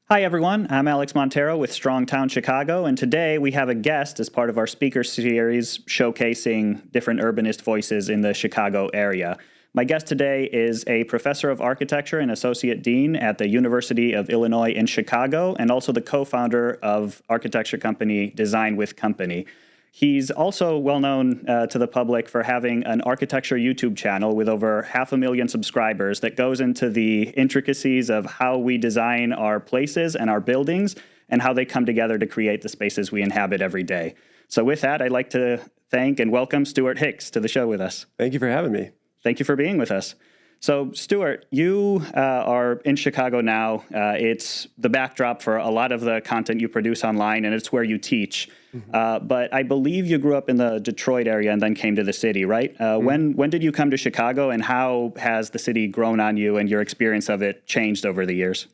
Hi, everyone. I'm Alex Montero with Strongtown Chicago, and today we have a guest as part of our speaker series showcasing different urbanist voices in the Chicago area. My guest today is a professor of architecture and associate dean at the University of Illinois in Chicago, and also the co-founder of architecture company Design with Company. He's also well known to the public for having an architecture YouTube channel with over 500,000 subscribers that goes into the intricacies of how we design our places and our buildings and how they come together to create the spaces we inhabit every day. So with that, I'd like to thank and welcome Stewart Hicks to the show with us. Thank you for having me. Thank you for being with us. So, Stewart, you are in Chicago now. It's the backdrop for a lot of the content you produce online, and it's where you teach. But I believe you grew up in the Detroit area and then came to the city, right? When did you come to Chicago, and how has the city grown on you and your experience of it changed over the years?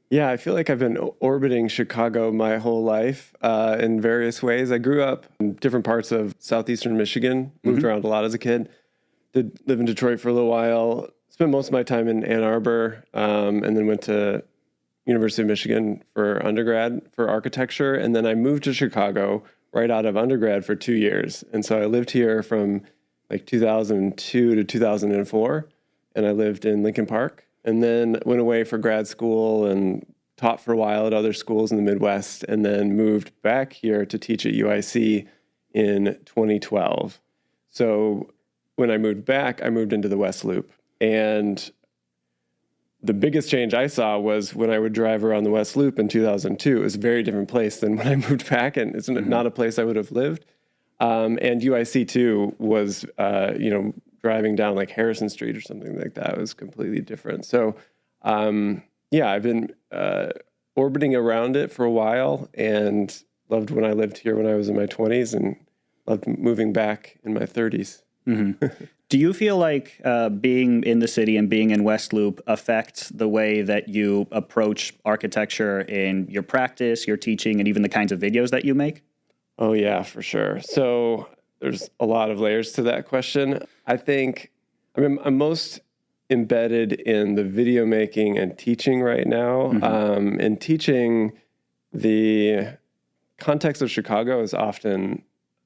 Yeah, I feel like I've been orbiting Chicago my whole life in various ways. I grew up in different parts of southeastern Michigan, moved around a lot as a kid. Did live in Detroit for a little while, spent most of my time in Ann Arbor, and then went to University of Michigan for undergrad for architecture. And then I moved to Chicago right out of undergrad for 2 years. And so I lived here from like 2002 to 2004, and I lived in Lincoln Park, and then went away for grad school and taught for a while at other schools in the Midwest, and then moved back here to teach at UIC in 2012. So when I moved back, I moved into the West Loop. And the biggest change I saw was when I would drive around the West Loop in 2002. It was a very different place than when I moved back, and it's not a place I would have lived. And UIC, too, was, driving down like Harrison Street or something like that. It was completely different. So, I've been orbiting around it for a while and loved when I lived here when I was in my 20s and loved moving back in my 30s. Do you feel like being in the city and being in West Loop affects the way that you approach architecture in your practice, your teaching, and even the kinds of videos that you make? Oh, yeah, for sure. So there's a lot of layers to that question. I'm most embedded in the video making and teaching right now. In teaching, the context of Chicago is often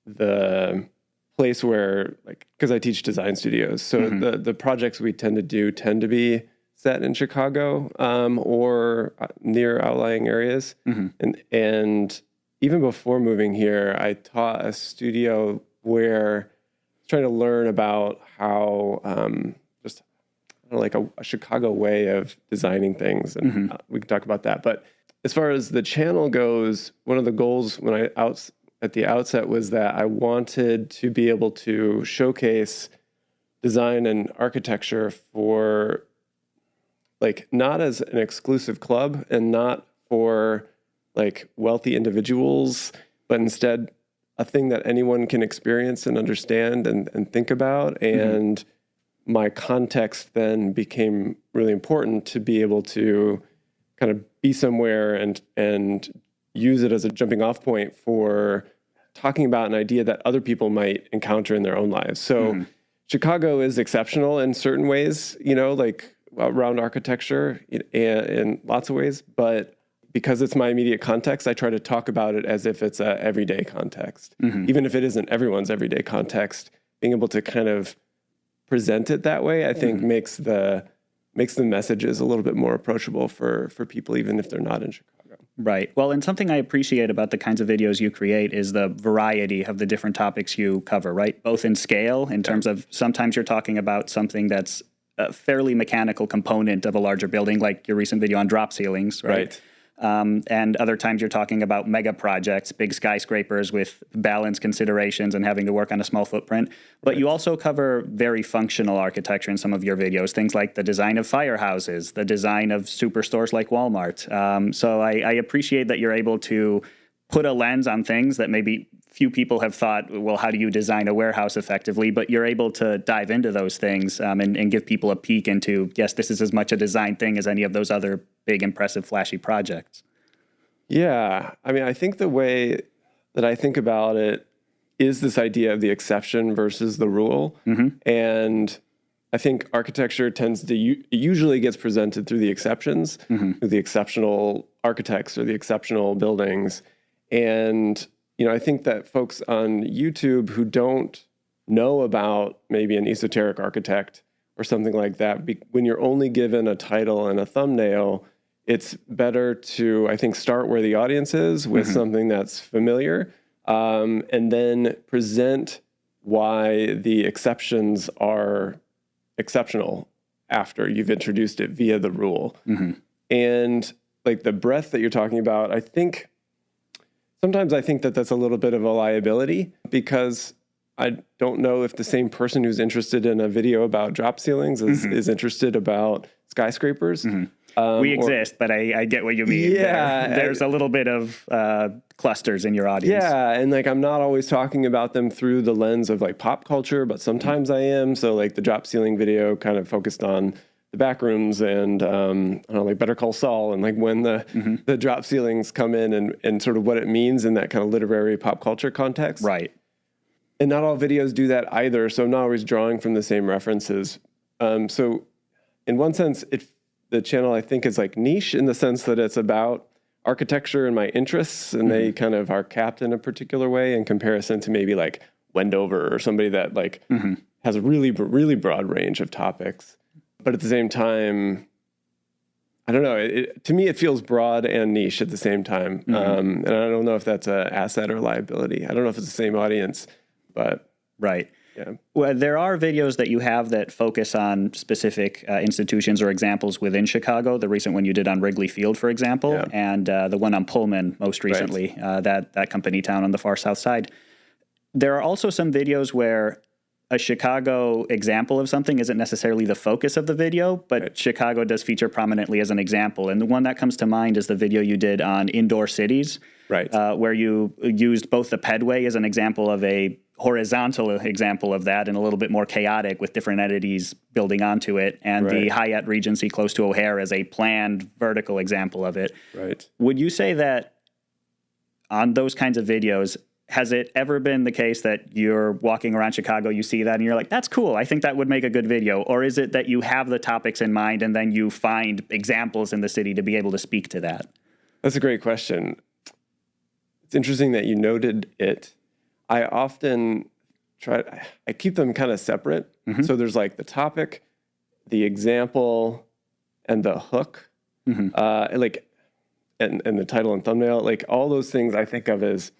the place where, because I teach design studios, so the projects we tend to be set in Chicago or near outlying areas. And even before moving here, I taught a studio where I was trying to learn about how a Chicago way of designing things, and we can talk about that. But as far as the channel goes, one of the goals at the outset was that I wanted to be able to showcase design and architecture for not as an exclusive club and not for wealthy individuals, but instead a thing that anyone can experience and understand and think about. And my context then became really important to be able to kind of be somewhere and use it as a jumping off point for talking about an idea that other people might encounter in their own lives. So Chicago is exceptional in certain ways, around architecture in lots of ways. But because it's my immediate context, I try to talk about it as if it's a everyday context. Even if it isn't everyone's everyday context, being able to kind of present it that way, I think makes the messages a little bit more approachable for people, even if they're not in Chicago. Right. Well, and something I appreciate about the kinds of videos you create is the variety of the different topics you cover, right? Both in scale, in terms of sometimes you're talking about something that's a fairly mechanical component of a larger building, like your recent video on drop ceilings, right? And other times you're talking about mega projects, big skyscrapers with balance considerations and having to work on a small footprint. But you also cover very functional architecture in some of your videos, things like the design of firehouses, the design of superstores like Walmart. So I appreciate that you're able to put a lens on things that maybe few people have thought, well, how do you design a warehouse effectively? But you're able to dive into those things and give people a peek into, yes, this is as much a design thing as any of those other big, impressive, flashy projects. Yeah. I think the way that I think about it is this idea of the exception versus the rule. And I think architecture tends to usually gets presented through the exceptions, through the exceptional architects or the exceptional buildings. And, I think that folks on YouTube who don't know about maybe an esoteric architect or something like that, when you're only given a title and a thumbnail, it's better to, I think, start where the audience is with something that's familiar, and then present why the exceptions are exceptional after you've introduced it via the rule. And like the breadth that you're talking about, sometimes I think that that's a little bit of a liability, because I don't know if the same person who's interested in a video about drop ceilings is interested about skyscrapers. We exist, but I get what you mean. Yeah. There's a little bit of clusters in your audience. Yeah, and like I'm not always talking about them through the lens of like pop culture, but sometimes I am. So like the drop ceiling video kind of focused on the back rooms and I don't know, like Better Call Saul, and like when the drop ceilings come in and sort of what it means in that kind of literary pop culture context. Right. And not all videos do that either, so I'm not always drawing from the same references. So in one sense, the channel I think is like niche in the sense that it's about architecture and my interests, and they kind of are capped in a particular way in comparison to maybe like Wendover or somebody that like has a really, really broad range of topics. But at the same time, I don't know, to me it feels broad and niche at the same time. And I don't know if that's an asset or liability. I don't know if it's the same audience, but... Right. Yeah. Well, there are videos that you have that focus on specific institutions or examples within Chicago. The recent one you did on Wrigley Field, for example, and the one on Pullman most recently, that company town on the far south side. There are also some videos where a Chicago example of something isn't necessarily the focus of the video, but Chicago does feature prominently as an example. And the one that comes to mind is the video you did on indoor cities, where you used both the pedway as an example of a horizontal example of that, and a little bit more chaotic with different entities building onto it, and the Hyatt Regency close to O'Hare as a planned vertical example of it. Would you say that on those kinds of videos, has it ever been the case that you're walking around Chicago, you see that, and you're like, that's cool, I think that would make a good video? Or is it that you have the topics in mind and then you find examples in the city to be able to speak to that? That's a great question. It's interesting that you noted it. I often I keep them kind of separate. So there's like the topic, the example, and the hook, like, and the title and thumbnail, like all those things I think of as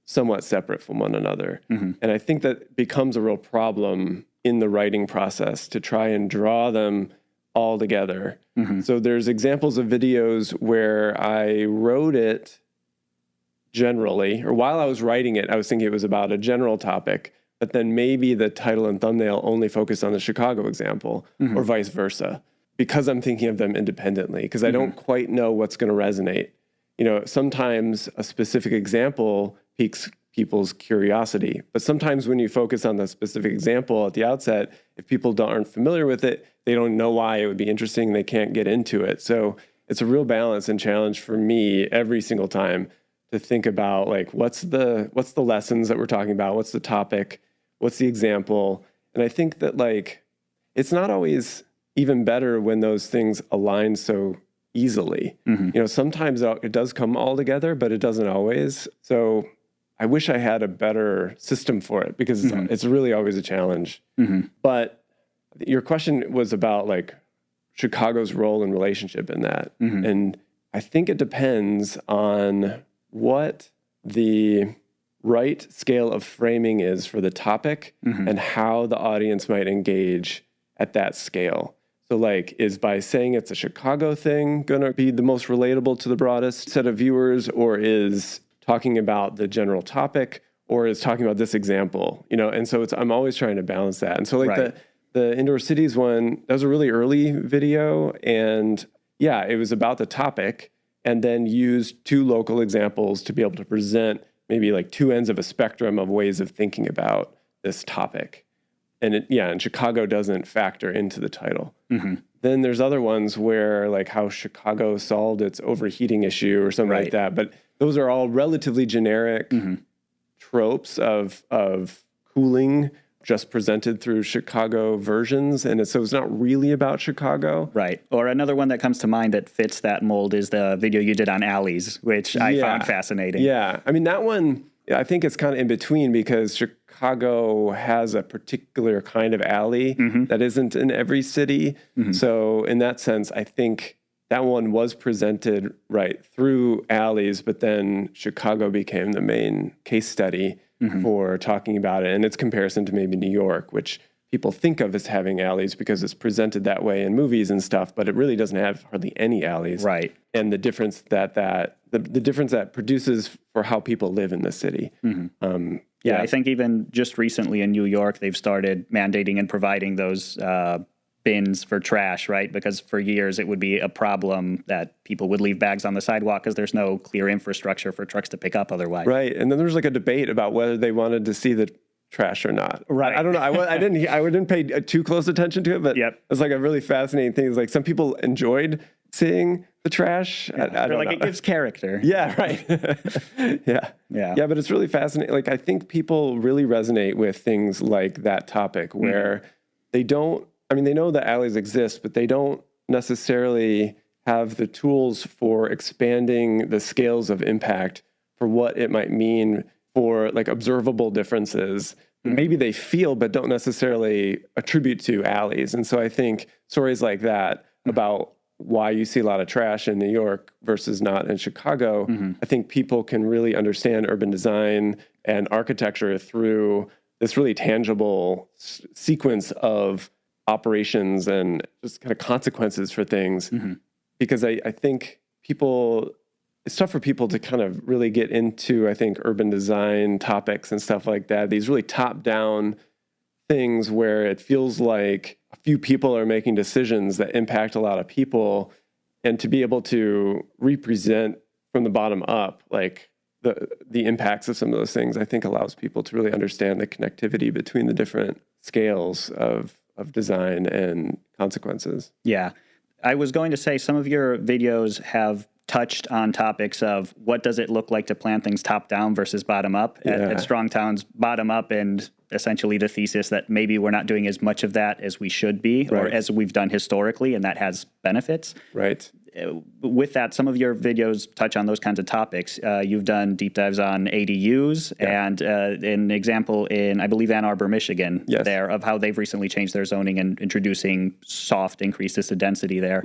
somewhat separate from one another. And I think that becomes a real problem in the writing process to try and draw them all together. So there's examples of videos where I wrote it generally, or while I was writing it, I was thinking it was about a general topic, but then maybe the title and thumbnail only focus on the Chicago example, or vice versa, because I'm thinking of them independently, because I don't quite know what's going to resonate. Sometimes a specific example piques people's curiosity, but sometimes when you focus on the specific example at the outset, if people aren't familiar with it, they don't know why it would be interesting, they can't get into it. So it's a real balance and challenge for me every single time to think about like what's the lessons that we're talking about, what's the topic, what's the example. And I think that like it's not always even better when those things align so easily. Sometimes it does come all together, but it doesn't always. So I wish I had a better system for it, because it's really always a challenge. But your question was about like Chicago's role and relationship in that. And I think it depends on what the right scale of framing is for the topic and how the audience might engage at that scale. So like, is by saying it's a Chicago thing going to be the most relatable to the broadest set of viewers, or is talking about the general topic, or is talking about this example, And so I'm always trying to balance that. And so like the indoor cities one, that was a really early video, and yeah, it was about the topic, and then used two local examples to be able to present maybe like two ends of a spectrum of ways of thinking about this topic. And and Chicago doesn't factor into the title. Then there's other ones where like how Chicago solved its overheating issue or something like that. But those are all relatively generic tropes of cooling just presented through Chicago versions, and so it's not really about Chicago. Right. Or another one that comes to mind that fits that mold is the video you did on alleys, which I found fascinating. Yeah. I mean, that one, I think it's kind of in between because Chicago has a particular kind of alley that isn't in every city. So in that sense, I think that one was presented right through alleys, but then Chicago became the main case study for talking about it. And its comparison to maybe New York, which people think of as having alleys because it's presented that way in movies and stuff, but it really doesn't have hardly any alleys. Right. And the difference the difference that produces for how people live in the city. Yeah, I think even just recently in New York, they've started mandating and providing those bins for trash, right? Because for years it would be a problem that people would leave bags on the sidewalk because there's no clear infrastructure for trucks to pick up otherwise. Right. And then there's like a debate about whether they wanted to see the trash or not. Right. I don't know. I didn't pay too close attention to it, but it's like a really fascinating thing. It's like some people enjoyed seeing the trash. Yeah. I don't know. It gives character. Yeah, right. Yeah, but it's really fascinating. Like, I think people really resonate with things like that topic where they know that alleys exist, but they don't necessarily have the tools for expanding the scales of impact for what it might mean for like observable differences. Maybe they feel, but don't necessarily attribute to alleys. And so I think stories like that about why you see a lot of trash in New York versus not in Chicago, I think people can really understand urban design and architecture through this really tangible sequence of operations and just kind of consequences for things. Because I think it's tough for people to kind of really get into, I think, urban design topics and stuff like that. These really top-down things where it feels like a few people are making decisions that impact a lot of people, and to be able to represent from the bottom up, like the impacts of some of those things, I think allows people to really understand the connectivity between the different scales of design and consequences. Yeah. I was going to say some of your videos have touched on topics of what does it look like to plan things top down versus bottom up. At Strong Towns, bottom up, and essentially the thesis that maybe we're not doing as much of that as we should be or as we've done historically, and that has benefits. Right. With that, some of your videos touch on those kinds of topics. You've done deep dives on ADUs and an example in, I believe, Ann Arbor, Michigan, there of how they've recently changed their zoning and introducing soft increases to density there.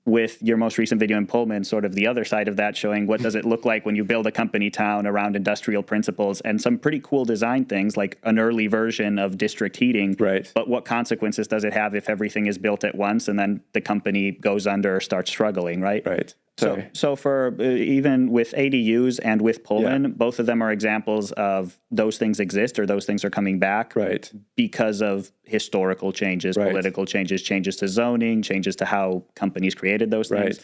With your most recent video in Pullman, sort of the other side of that, showing what does it look like when you build a company town around industrial principles, and some pretty cool design things like an early version of district heating. Right. But what consequences does it have if everything is built at once and then the company goes under or starts struggling, right? Right. So for even with ADUs and with Pullman, both of them are examples of those things exist or those things are coming back because of historical changes, political changes, changes to zoning, changes to how companies created those things.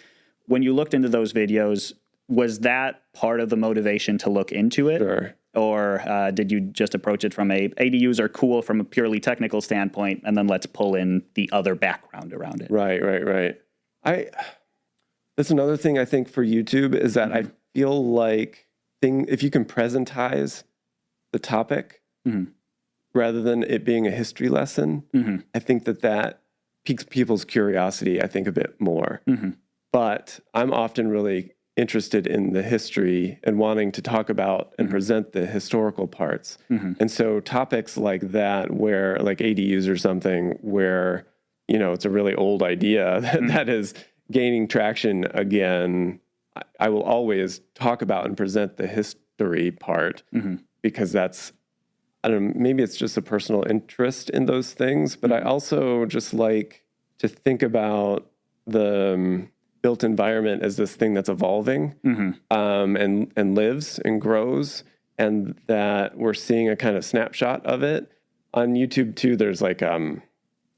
When you looked into those videos, was that part of the motivation to look into it? Sure. Or did you just approach it from ADUs are cool from a purely technical standpoint, and then let's pull in the other background around it? Right. That's another thing I think for YouTube is that I feel like if you can presentize the topic rather than it being a history lesson, I think that piques people's curiosity, I think, a bit more. But I'm often really interested in the history and wanting to talk about and present the historical parts. And so topics like that, where like ADUs or something, where, it's a really old idea that is gaining traction again, I will always talk about and present the history part because that's, I don't know, maybe it's just a personal interest in those things, but I also just like to think about the built environment as this thing that's evolving and lives and grows, and that we're seeing a kind of snapshot of it. On YouTube too, there's like, I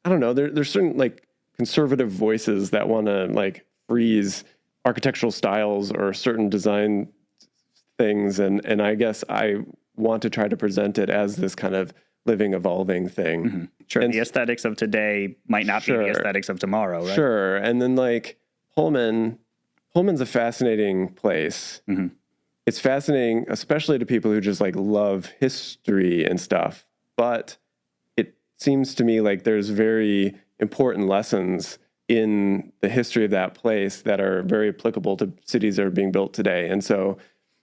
don't know, there's certain like conservative voices that want to like freeze architectural styles or certain design things. And I guess I want to try to present it as this kind of living, evolving thing. Sure. And the aesthetics of today might not be the aesthetics of tomorrow, right? Sure. And then like Pullman's a fascinating place. It's fascinating, especially to people who just like love history and stuff. But seems to me like there's very important lessons in the history of that place that are very applicable to cities that are being built today. And so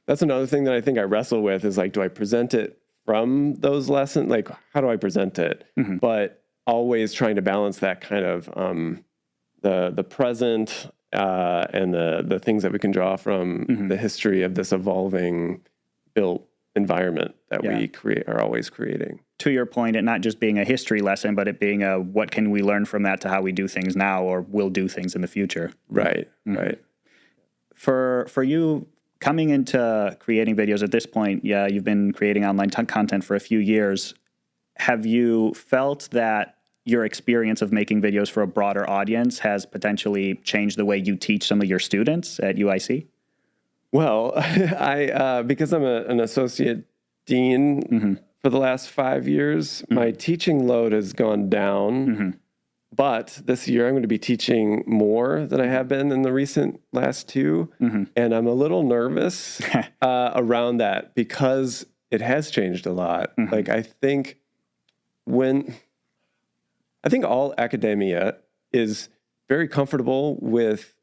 that's another thing that I think I wrestle with is like, do I present it from those lessons? Like, how do I present it? But always trying to balance that kind of the present and the things that we can draw from the history of this evolving built environment that we are always creating. To your point, it not just being a history lesson, but it being a what can we learn from that to how we do things now or will do things in the future. Right, right. For you coming into creating videos at this point, you've been creating online content for a few years. Have you felt that your experience of making videos for a broader audience has potentially changed the way you teach some of your students at UIC? Well, I because I'm an associate dean for the last 5 years, my teaching load has gone down. But this year I'm going to be teaching more than I have been in the last 2. And I'm a little nervous around that because it has changed a lot. Like I think all academia is very comfortable with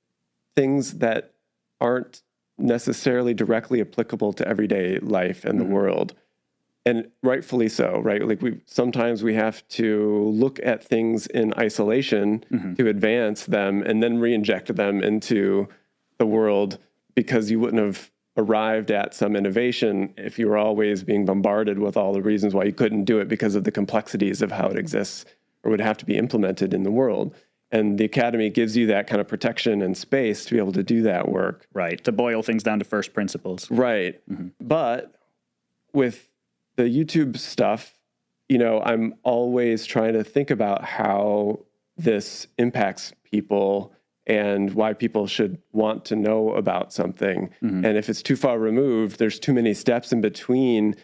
things that aren't necessarily directly applicable to everyday life and the world. And rightfully so, right? Like sometimes we have to look at things in isolation to advance them and then re-inject them into the world because you wouldn't have arrived at some innovation if you were always being bombarded with all the reasons why you couldn't do it because of the complexities of how it exists or would have to be implemented in the world. And the academy gives you that kind of protection and space to be able to do that work. Right, to boil things down to first principles. Right. But with the YouTube stuff, I'm always trying to think about how this impacts people and why people should want to know about something. And if it's too far removed, there's too many steps in between,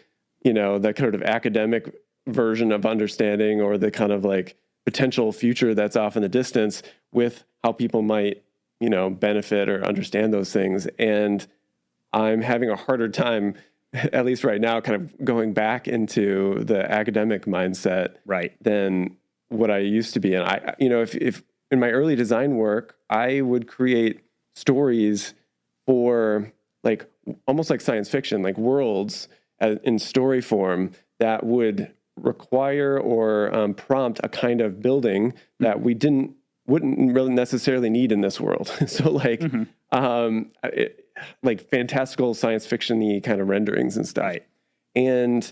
the kind of academic version of understanding or the kind of like potential future that's off in the distance with how people might, benefit or understand those things. And I'm having a harder time, at least right now, kind of going back into the academic mindset than what I used to be. And if in my early design work, I would create stories for like almost like science fiction, like worlds in story form that would require or prompt a kind of building that we wouldn't really necessarily need in this world. So like, like fantastical science fiction-y kind of renderings and stuff. And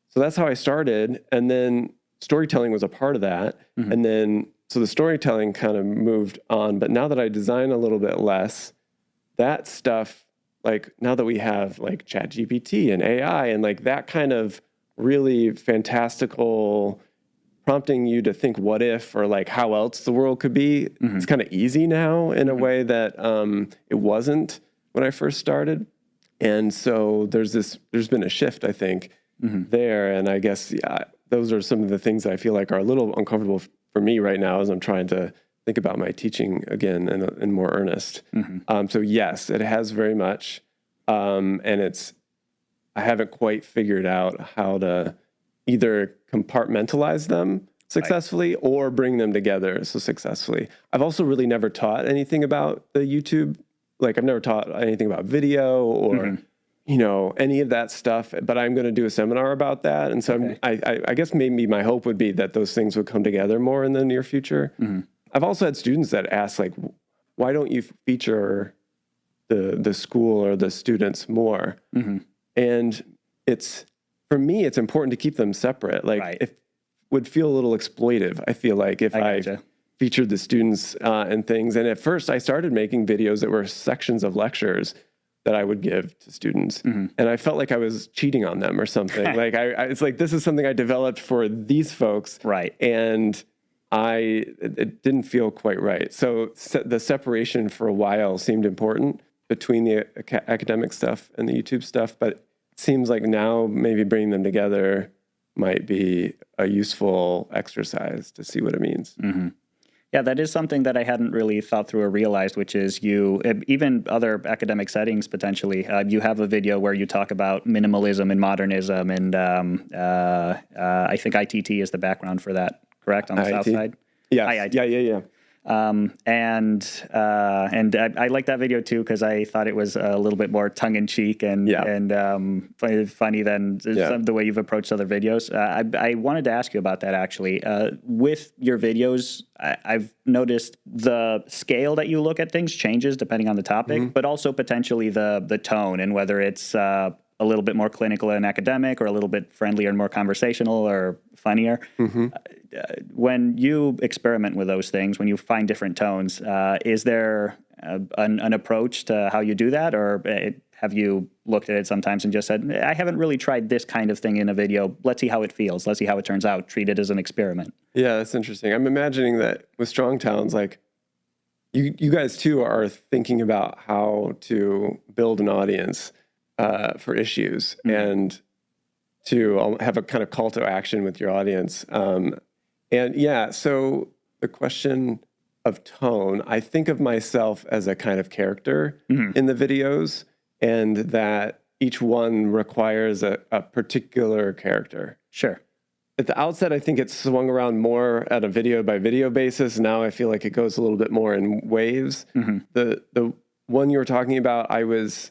so that's how I started. And then storytelling was a part of that. And then, so the storytelling kind of moved on. But now that I design a little bit less, that stuff, like now that we have like ChatGPT and AI and like that kind of really fantastical prompting you to think what if or like how else the world could be, it's kind of easy now in a way that it wasn't when I first started. And so there's been a shift, I think, there. And I guess, those are some of the things that I feel like are a little uncomfortable for me right now as I'm trying to think about my teaching again in more earnest. So yes, it has very much. And I haven't quite figured out how to either compartmentalize them successfully or bring them together so successfully. I've also really never taught anything about the YouTube. Like I've never taught anything about video or, any of that stuff, but I'm going to do a seminar about that. And so I guess maybe my hope would be that those things would come together more in the near future. I've also had students that ask like, why don't you feature the school or the students more? And for me, it's important to keep them separate. Like it would feel a little exploitive, I feel like, if I featured the students and things. And at first I started making videos that were sections of lectures that I would give to students. And I felt like I was cheating on them or something. Like it's like, this is something I developed for these folks. And it didn't feel quite right. So the separation for a while seemed important between the academic stuff and the YouTube stuff, but seems like now maybe bringing them together might be a useful exercise to see what it means. Yeah, that is something that I hadn't really thought through or realized, which is even other academic settings potentially, you have a video where you talk about minimalism and modernism, and I think ITT is the background for that, correct, on the South Side? Yes. IIT. Yeah. And I like that video too because I thought it was a little bit more tongue in cheek and funny than the way you've approached other videos. I wanted to ask you about that actually. With your videos, I've noticed the scale that you look at things changes depending on the topic, but also potentially the tone and whether it's a little bit more clinical and academic or a little bit friendlier and more conversational or funnier. When you experiment with those things, when you find different tones, is there an approach to how you do that? Or have you looked at it sometimes and just said, I haven't really tried this kind of thing in a video. Let's see how it feels. Let's see how it turns out. Treat it as an experiment. Yeah, that's interesting. I'm imagining that with strong towns, like you guys too are thinking about how to build an audience for issues and to have a kind of call to action with your audience. So the question of tone, I think of myself as a kind of character in the videos, and that each one requires a particular character. Sure. At the outset, I think it swung around more at a video by video basis. Now I feel like it goes a little bit more in waves. The one you were talking about, I was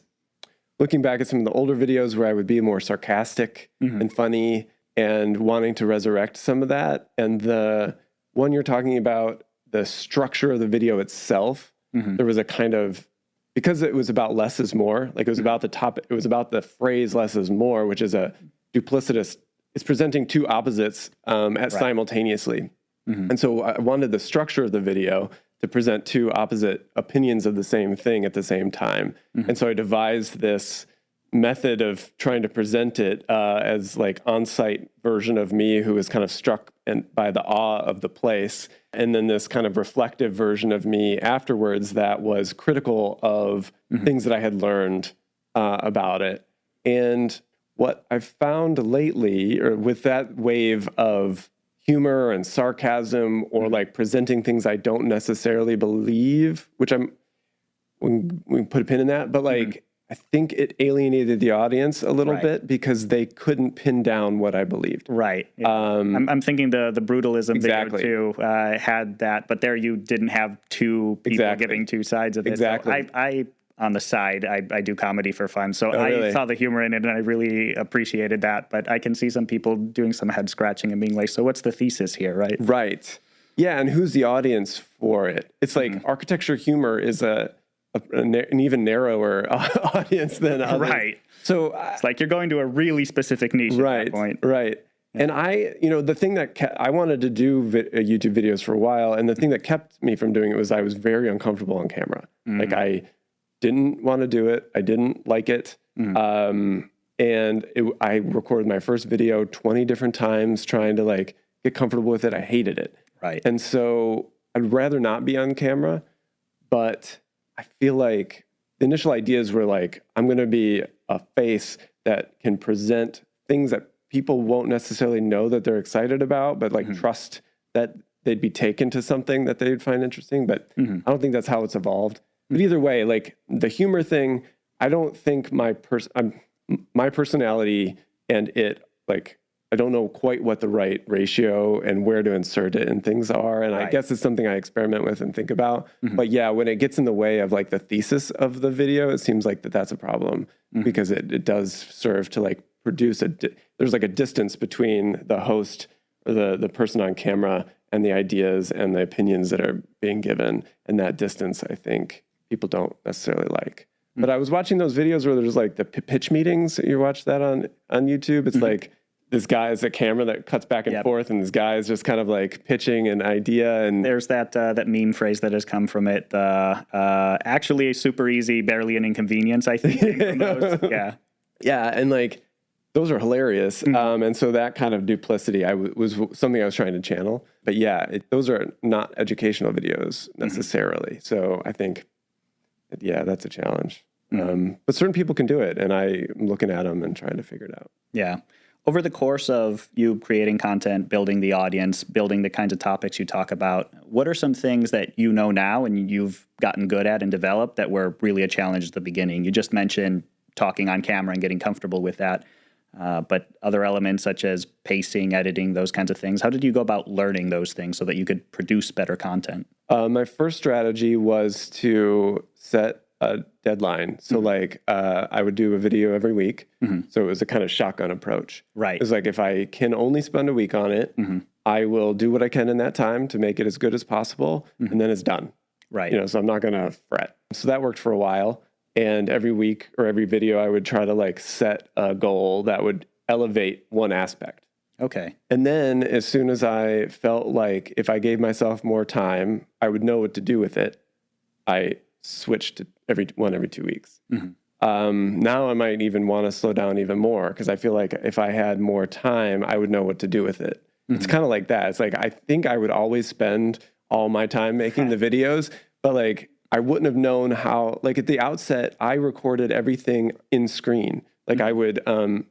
looking back at some of the older videos where I would be more sarcastic and funny and wanting to resurrect some of that. And the one you're talking about, the structure of the video itself, there was a kind of, because it was about less is more, like it was about the topic, it was about the phrase less is more, which is a duplicitous, it's presenting two opposites simultaneously. And so I wanted the structure of the video to present two opposite opinions of the same thing at the same time. And so I devised this method of trying to present it as like on-site version of me who was kind of struck by the awe of the place, and then this kind of reflective version of me afterwards that was critical of things that I had learned about it. And what I've found lately, or with that wave of humor and sarcasm, or like presenting things I don't necessarily believe, which we put a pin in that, but like I think it alienated the audience a little bit because they couldn't pin down what I believed. Right. I'm thinking the brutalism video too had that, but there you didn't have two people giving two sides of it. Exactly. So I on the side, I do comedy for fun. So I saw the humor in it and I really appreciated that. But I can see some people doing some head scratching and being like, so what's the thesis here, right? Right. Yeah, and who's the audience for it? It's like architecture humor is an even narrower audience than others. Right. So it's like you're going to a really specific niche at that point. Right. And the thing that I wanted to do YouTube videos for a while, and the thing that kept me from doing it was I was very uncomfortable on camera. Like I didn't want to do it. I didn't like it. I recorded my first video 20 different times trying to like get comfortable with it. I hated it. Right. And so I'd rather not be on camera, but I feel like the initial ideas were like, I'm going to be a face that can present things that people won't necessarily know that they're excited about, but like trust that they'd be taken to something that they'd find interesting. But I don't think that's how it's evolved. But either way, like the humor thing, I don't think my personality and it, like, I don't know quite what the right ratio and where to insert it and things are. And I guess it's something I experiment with and think about. But yeah, when it gets in the way of like the thesis of the video, it seems like that's a problem because it does serve to like produce there's like a distance between the host or the person on camera and the ideas and the opinions that are being given. And that distance, I think, people don't necessarily like. But I was watching those videos where there's like the pitch meetings. You watch that on YouTube. It's like this guy is a camera that cuts back and forth, and this guy is just kind of like pitching an idea. And there's that meme phrase that has come from it. Actually, super easy, barely an inconvenience. I think. From those. Yeah, and like those are hilarious. And so that kind of duplicity was something I was trying to channel. But yeah, those are not educational videos necessarily. So I think. Yeah, that's a challenge. But certain people can do it, and I'm looking at them and trying to figure it out. Yeah. Over the course of you creating content, building the audience, building the kinds of topics you talk about, what are some things that you know now and you've gotten good at and developed that were really a challenge at the beginning? You just mentioned talking on camera and getting comfortable with that, but other elements such as pacing, editing, those kinds of things, how did you go about learning those things so that you could produce better content? My first strategy was to set a deadline. So like I would do a video every week. So it was a kind of shotgun approach. Right. It was like, if I can only spend a week on it, I will do what I can in that time to make it as good as possible. And then it's done. Right. You know, so I'm not going to fret. So that worked for a while. And every week or every video, I would try to like set a goal that would elevate one aspect. Okay. And then as soon as I felt like if I gave myself more time, I would know what to do with it, I switched to every 2 weeks. Now I might even want to slow down even more because I feel like if I had more time, I would know what to do with it. It's kind of like that. It's like, I think I would always spend all my time making the videos, but like I wouldn't have known how, like at the outset, I recorded everything in screen. Like I would,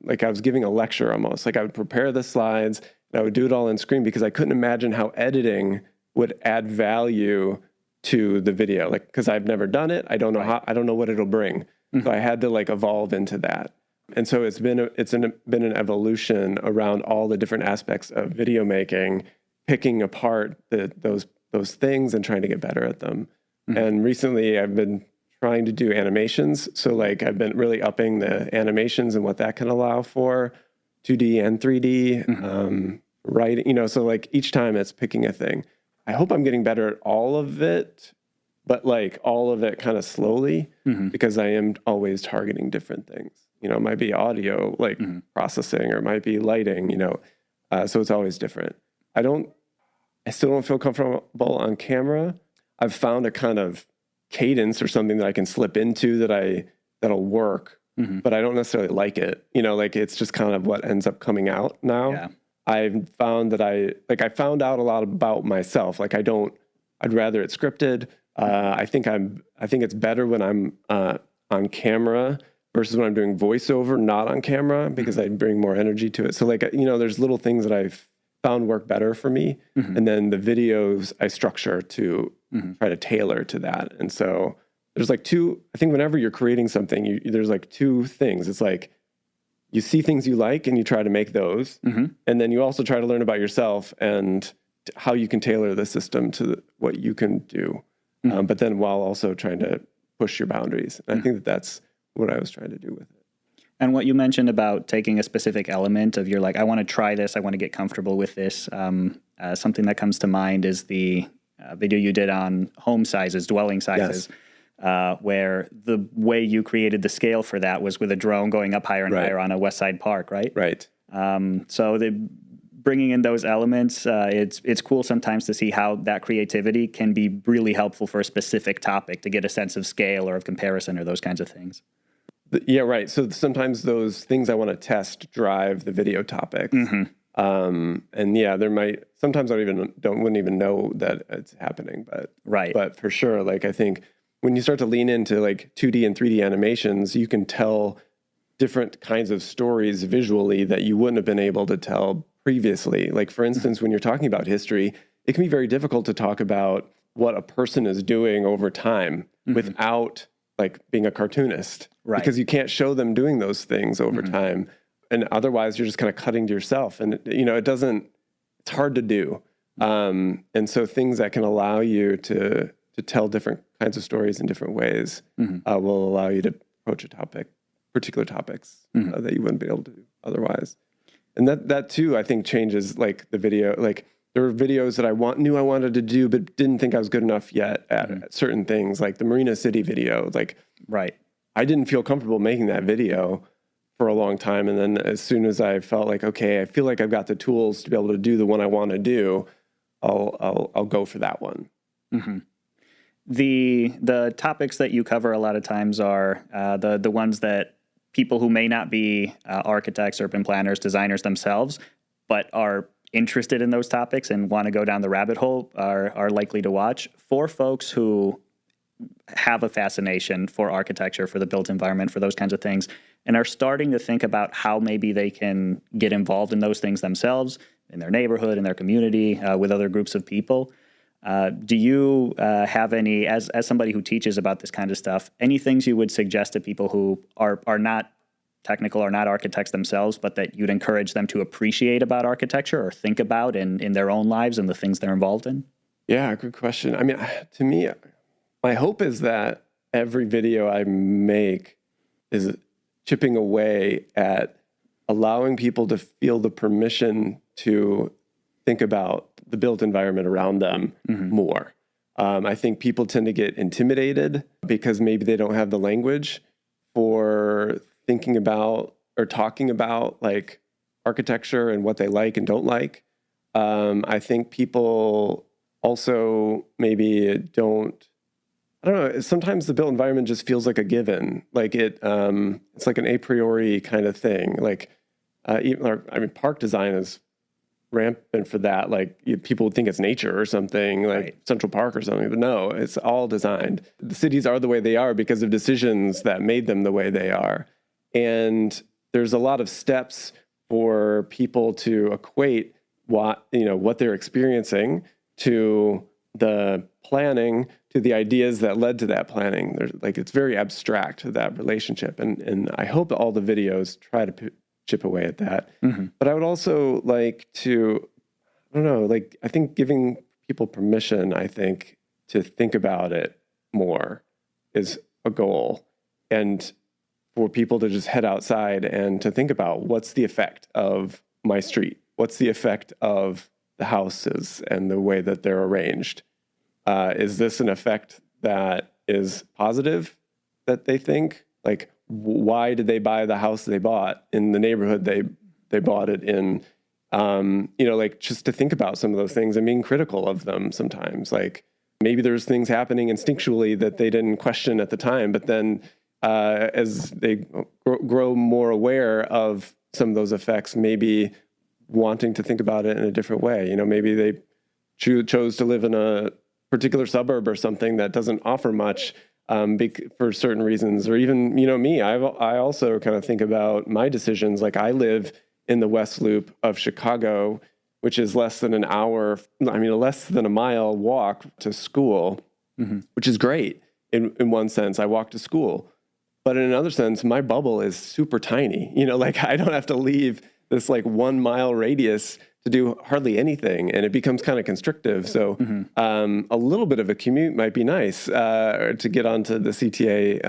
like I was giving a lecture almost. Like I would prepare the slides and I would do it all in screen because I couldn't imagine how editing would add value to the video. Like, because I've never done it. I don't know how, I don't know what it'll bring. So I had to like evolve into that. And so it's been an evolution around all the different aspects of video making, picking apart those things and trying to get better at them. And recently I've been trying to do animations. So like I've been really upping the animations and what that can allow for 2D and 3D, writing, you know, so like each time it's picking a thing. I hope I'm getting better at all of it, but like all of it kind of slowly because I am always targeting different things. You know, it might be audio, like processing, or it might be lighting, you know, so it's always different. I still don't feel comfortable on camera. I've found a kind of cadence or something that I can slip into that'll work, but I don't necessarily like it. You know, like it's just kind of what ends up coming out now. Yeah. I've found that I found out a lot about myself. Like I'd rather it scripted. I think it's better when I'm on camera versus when I'm doing voiceover, not on camera, because I bring more energy to it. So like, you know, there's little things that I've found work better for me. And then the videos I structure to try to tailor to that. And so there's like I think whenever you're creating something, there's like two things. It's like you see things you like and you try to make those. And then you also try to learn about yourself and how you can tailor the system to what you can do. But then while also trying to push your boundaries. And I think that's what I was trying to do with it. And what you mentioned about taking a specific element of, you're like, I want to try this, I want to get comfortable with this. Something that comes to mind is the video you did on home sizes, dwelling sizes, where the way you created the scale for that was with a drone going up higher and higher on a West Side park, right? Right. So bringing in those elements, it's cool sometimes to see how that creativity can be really helpful for a specific topic to get a sense of scale or of comparison or those kinds of things. Yeah, right. So sometimes those things I want to test drive the video topics. And yeah, sometimes I wouldn't even know that it's happening, but for sure, like I think when you start to lean into like 2D and 3D animations, you can tell different kinds of stories visually that you wouldn't have been able to tell previously. Like for instance, when you're talking about history, it can be very difficult to talk about what a person is doing over time without like being a cartoonist, because you can't show them doing those things over time. And otherwise you're just kind of cutting to yourself, and you know, it's hard to do. And so things that can allow you to tell different kinds of stories in different ways will allow you to approach particular topics that you wouldn't be able to do otherwise. And that too, I think, changes like the video. Like there were videos that I knew I wanted to do, but didn't think I was good enough yet at certain things, like the Marina City video. Like, I didn't feel comfortable making that video for a long time. And then as soon as I felt like, okay, I feel like I've got the tools to be able to do the one I want to do, I'll go for that one. The topics that you cover a lot of times are the ones that people who may not be architects, urban planners, designers themselves, but are interested in those topics and want to go down the rabbit hole are likely to watch. For folks who have a fascination for architecture, for the built environment, for those kinds of things, and are starting to think about how maybe they can get involved in those things themselves, in their neighborhood, in their community, with other groups of people. Do you have any, as somebody who teaches about this kind of stuff, any things you would suggest to people who are not technical or not architects themselves, but that you'd encourage them to appreciate about architecture or think about in their own lives and the things they're involved in? Yeah, good question. I mean, to me, my hope is that every video I make is chipping away at allowing people to feel the permission to think about the built environment around them more. I think people tend to get intimidated because maybe they don't have the language for thinking about or talking about like architecture and what they like and don't like. I think people also maybe don't, I don't know, sometimes the built environment just feels like a given. Like it's like an a priori kind of thing. Like, park design is rampant for that. Like people would think it's nature or something, like Central Park or something, but no, it's all designed. The cities are the way they are because of decisions that made them the way they are. And there's a lot of steps for people to equate what they're experiencing to the planning, to the ideas that led to that planning. There's it's very abstract, that relationship. And I hope all the videos try to chip away at that. But I would also like to, I don't know, I think giving people permission, to think about it more is a goal. And for people to just head outside and to think about what's the effect of my street? What's the effect of the houses and the way that they're arranged? Is this an effect that is positive that they think? Like, why did they buy the house they bought in the neighborhood they bought it in? Just to think about some of those things and being critical of them sometimes. Like maybe there's things happening instinctually that they didn't question at the time, but then as they grow more aware of some of those effects, maybe wanting to think about it in a different way. Maybe they chose to live in a particular suburb or something that doesn't offer much for certain reasons, or even, me, I also kind of think about my decisions. Like I live in the West Loop of Chicago, which is less than less than a mile walk to school, which is great in one sense. I walk to school. But in another sense, my bubble is super tiny. I don't have to leave this 1 mile radius to do hardly anything, and it becomes kind of constrictive. So a little bit of a commute might be nice to get onto the CTA.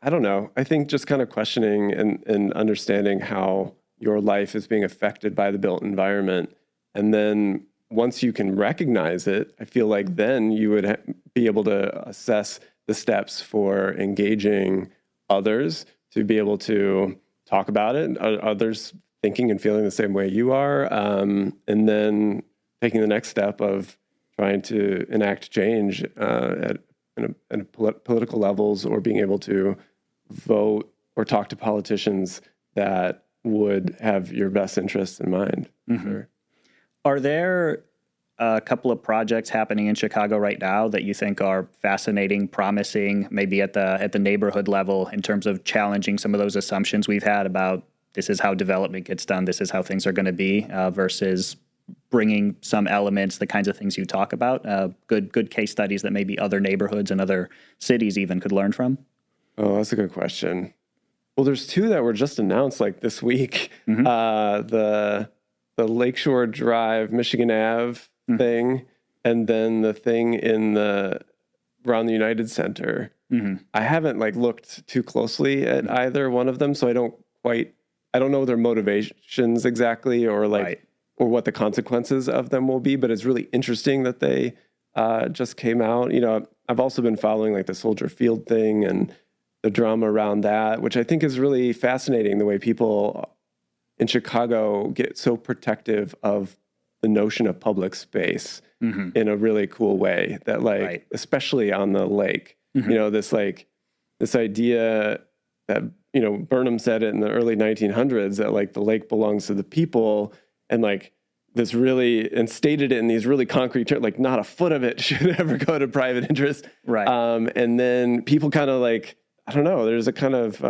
I don't know. I think just kind of questioning and understanding how your life is being affected by the built environment. And then once you can recognize it, I feel like then you would be able to assess the steps for engaging others to be able to talk about it, others thinking and feeling the same way you are, and then taking the next step of trying to enact change at political levels, or being able to vote or talk to politicians that would have your best interests in mind. Sure. Are there a couple of projects happening in Chicago right now that you think are fascinating, promising, maybe at the neighborhood level, in terms of challenging some of those assumptions we've had about this is how development gets done, this is how things are going to be, versus bringing some elements, the kinds of things you talk about, good case studies that maybe other neighborhoods and other cities even could learn from? Oh, that's a good question. Well, there's two that were just announced this week. The Lakeshore Drive, Michigan Ave thing, and then the thing around the United Center. I haven't looked too closely at either one of them, so I don't know their motivations exactly, or or what the consequences of them will be, but it's really interesting that they just came out. I've also been following the Soldier Field thing and the drama around that, which I think is really fascinating, the way people in Chicago get so protective of the notion of public space in a really cool way that especially on the lake, this idea that, Burnham said it in the early 1900s that the lake belongs to the people, and this really, and stated it in these really concrete terms, not a foot of it should ever go to private interest. Right. And then people kind of I don't know, there's a kind of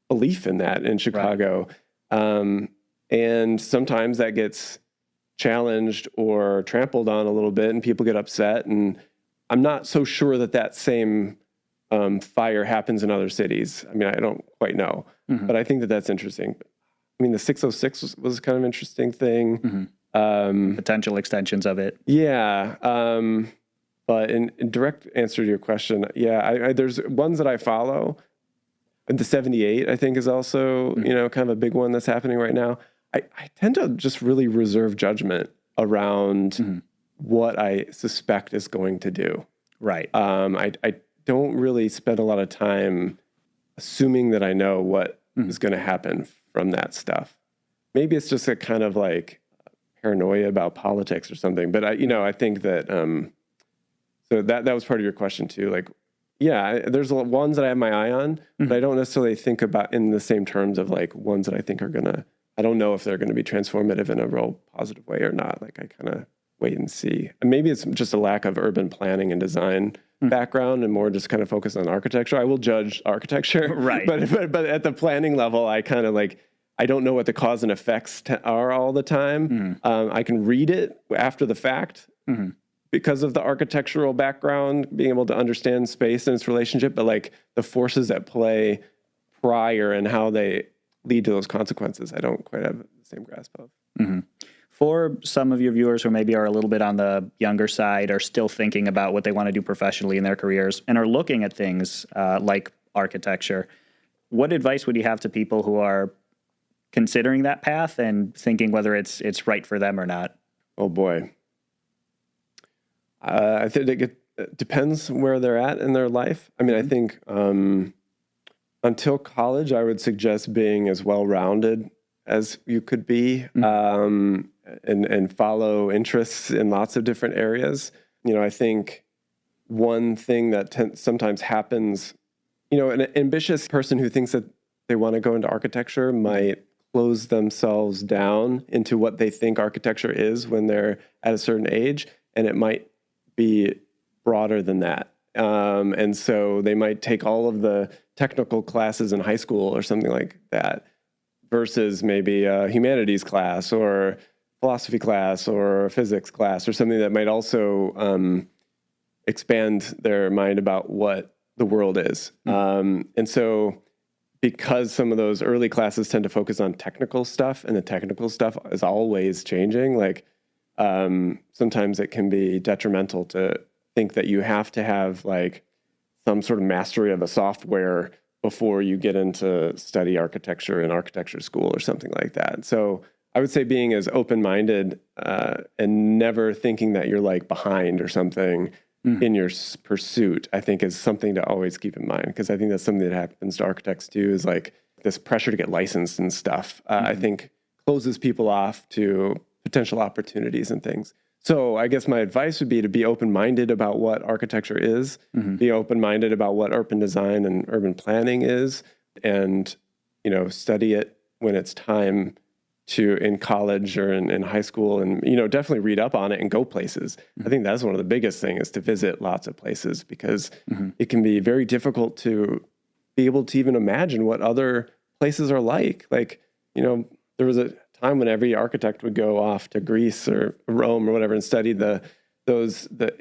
belief in that in Chicago. And sometimes that gets challenged or trampled on a little bit and people get upset. And I'm not so sure that that same fire happens in other cities. I mean, I don't quite know, but I think that that's interesting. I mean, the 606 was kind of an interesting thing. Potential extensions of it. Yeah. But in direct answer to your question, yeah, there's ones that I follow. The 78, I think, is also, you know, kind of a big one that's happening right now. I tend to just really reserve judgment around what I suspect is going to do. Right. I don't really spend a lot of time assuming that I know what is going to happen from that stuff. Maybe it's just a kind of like paranoia about politics or something. But I think that so that was part of your question too. Like, yeah, there's ones that I have my eye on, but I don't necessarily think about in the same terms of like ones that I think are gonna. I don't know if they're going to be transformative in a real positive way or not. Like I kind of wait and see. And maybe it's just a lack of urban planning and design background and more just kind of focus on architecture. I will judge architecture, right? But at the planning level, I kind of like. I don't know what the cause and effects are all the time. I can read it after the fact because of the architectural background, being able to understand space and its relationship, but like the forces at play prior and how they lead to those consequences, I don't quite have the same grasp of. For some of your viewers who maybe are a little bit on the younger side, are still thinking about what they want to do professionally in their careers and are looking at things like architecture, what advice would you have to people who are considering that path and thinking whether it's right for them or not? Oh boy. I think it depends where they're at in their life. I mean, I think until college, I would suggest being as well-rounded as you could be and follow interests in lots of different areas. You know, I think one thing that sometimes happens, you know, an ambitious person who thinks that they want to go into architecture might close themselves down into what they think architecture is when they're at a certain age, and it might be broader than that. And so they might take all of the technical classes in high school or something like that versus maybe a humanities class or philosophy class or a physics class or something that might also expand their mind about what the world is. And so because some of those early classes tend to focus on technical stuff and the technical stuff is always changing, like sometimes it can be detrimental to think that you have to have like some sort of mastery of a software before you get into study architecture in architecture school or something like that. So I would say being as open-minded and never thinking that you're like behind or something in your pursuit, I think is something to always keep in mind, because I think that's something that happens to architects too, is like this pressure to get licensed and stuff, I think closes people off to potential opportunities and things. So I guess my advice would be to be open-minded about what architecture is, be open-minded about what urban design and urban planning is, and, you know, study it when it's time to in college or in high school, and, you know, definitely read up on it and go places. I think that's one of the biggest things, is to visit lots of places, because it can be very difficult to be able to even imagine what other places are like. Like, you know, there was a time when every architect would go off to Greece or Rome or whatever and study the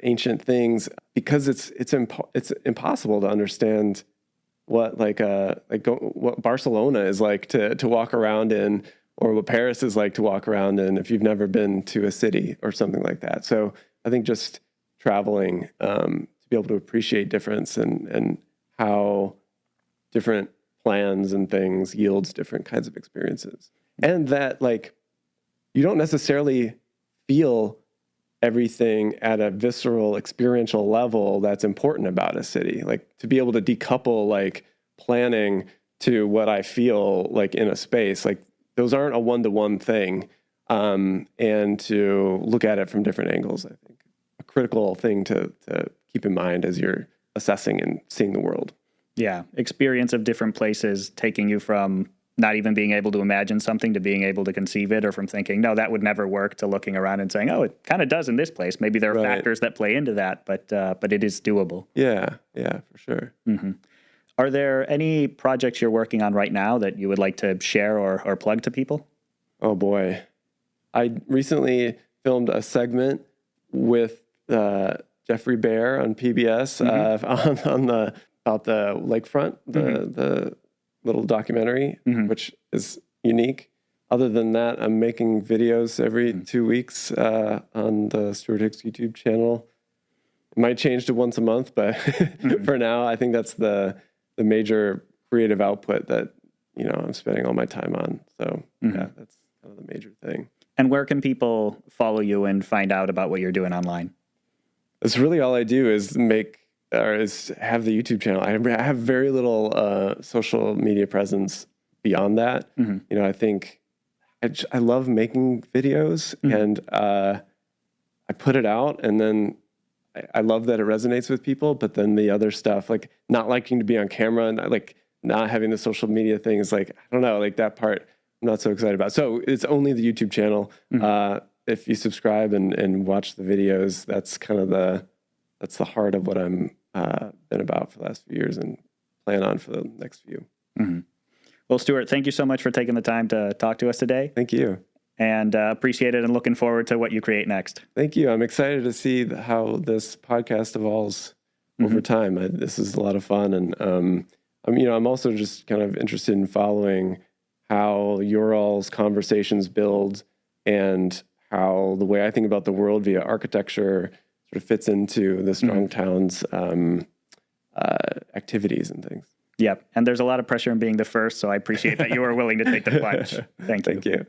ancient things, because it's impossible to understand what what Barcelona is like to walk around in, or what Paris is like to walk around in if you've never been to a city or something like that. So I think just traveling to be able to appreciate difference and how different plans and things yields different kinds of experiences. And that, like, you don't necessarily feel everything at a visceral experiential level that's important about a city. Like, to be able to decouple like planning to what I feel like in a space, like those aren't a one-to-one thing, and to look at it from different angles, I think a critical thing to keep in mind as you're assessing and seeing the world. Yeah, experience of different places taking you from not even being able to imagine something to being able to conceive it, or from thinking, no, that would never work, to looking around and saying, oh, it kind of does in this place. Maybe there are factors that play into that, but it is doable. Yeah, for sure. Are there any projects you're working on right now that you would like to share or plug to people? Oh boy. I recently filmed a segment with Jeffrey Bear on PBS about the lakefront, the little documentary, which is unique. Other than that, I'm making videos every 2 weeks on the Stewart Hicks YouTube channel. It might change to once a month, but for now, I think that's the major creative output that I'm spending all my time on. So yeah, that's kind of the major thing. And where can people follow you and find out about what you're doing online? That's really all I do is have the YouTube channel. I have very little social media presence beyond that. I think I love making videos, and I put it out, and then I love that it resonates with people. But then the other stuff, like not liking to be on camera and like not having the social media thing, is like, I don't know, like that part I'm not so excited about. So it's only the YouTube channel. If you subscribe and watch the videos, that's kind of that's the heart of what I'm been about for the last few years and plan on for the next few. Well, Stewart, thank you so much for taking the time to talk to us today. Thank you. And appreciate it, and looking forward to what you create next. Thank you. I'm excited to see how this podcast evolves over time. This is a lot of fun. And, I'm also just kind of interested in following how your all's conversations build and how the way I think about the world via architecture sort of fits into the Strong Towns activities and things. Yep. And there's a lot of pressure in being the first, so I appreciate that you are willing to take the plunge. Thank you. Thank you.